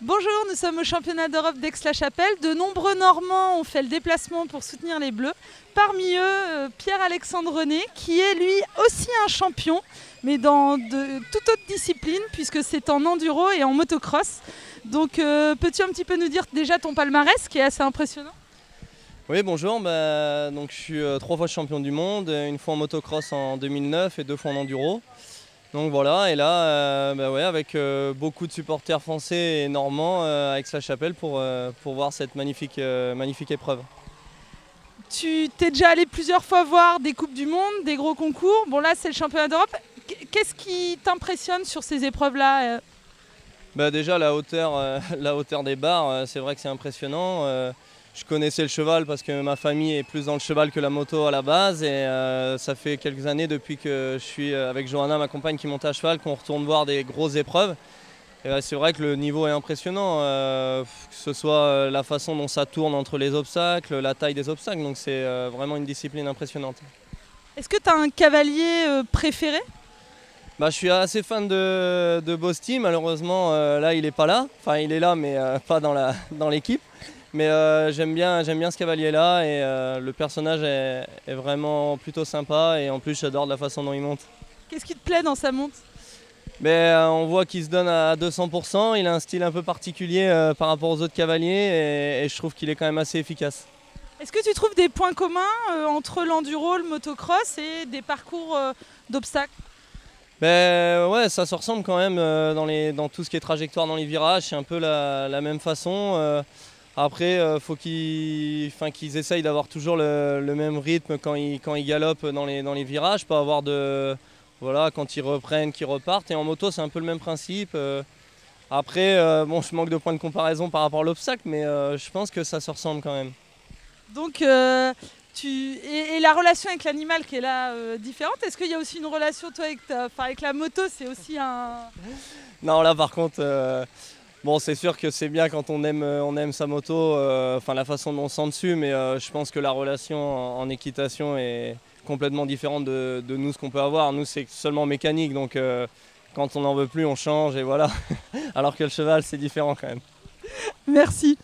Bonjour, nous sommes au championnat d'Europe d'Aix-la-Chapelle. De nombreux Normands ont fait le déplacement pour soutenir les Bleus. Parmi eux, Pierre-Alexandre René, qui est lui aussi un champion, mais dans de toute autre discipline, puisque c'est en enduro et en motocross. Donc peux-tu un petit peu nous dire déjà ton palmarès, qui est assez impressionnant? Oui, bonjour. Donc, je suis 3 fois champion du monde, une fois en motocross en 2009 et 2 fois en enduro. Donc voilà, et là, ouais, avec beaucoup de supporters français et normands à Aix-la-Chapelle pour voir cette magnifique épreuve. Tu t'es déjà allé plusieurs fois voir des Coupes du Monde, des gros concours. Bon là, c'est le championnat d'Europe. Qu'est-ce qui t'impressionne sur ces épreuves-là? Déjà, la hauteur des barres, c'est vrai que c'est impressionnant. Je connaissais le cheval parce que ma famille est plus dans le cheval que la moto à la base, et ça fait quelques années depuis que je suis avec Johanna, ma compagne, qui monte à cheval, qu'on retourne voir des grosses épreuves. Et c'est vrai que le niveau est impressionnant, que ce soit la façon dont ça tourne entre les obstacles, la taille des obstacles, donc c'est vraiment une discipline impressionnante. Est-ce que tu as un cavalier préféré? Je suis assez fan de Bosti, malheureusement là il n'est pas là, enfin il est là mais pas dans l'équipe. Mais j'aime bien ce cavalier-là, et le personnage est vraiment plutôt sympa, et en plus j'adore la façon dont il monte. Qu'est-ce qui te plaît dans sa monte? On voit qu'il se donne à 200%, il a un style un peu particulier par rapport aux autres cavaliers, et je trouve qu'il est quand même assez efficace. Est-ce que tu trouves des points communs entre l'enduro, le motocross et des parcours d'obstacles? Ouais, ça se ressemble quand même dans tout ce qui est trajectoire dans les virages, c'est un peu la même façon. Après, il faut qu'ils essayent d'avoir toujours le même rythme quand ils galopent dans les virages, pas avoir voilà, quand ils reprennent, qu'ils repartent. Et en moto, c'est un peu le même principe. Après, je manque de points de comparaison par rapport à l'obstacle, mais je pense que ça se ressemble quand même. Donc, et la relation avec l'animal qui est là différente, est-ce qu'il y a aussi une relation, toi, avec la moto, c'est aussi un... Non, là par contre, c'est sûr que c'est bien quand on aime sa moto, la façon dont on sent dessus, mais je pense que la relation en équitation est complètement différente de nous, ce qu'on peut avoir. Nous, c'est seulement mécanique, donc quand on n'en veut plus, on change, et voilà. Alors que le cheval, c'est différent quand même. Merci.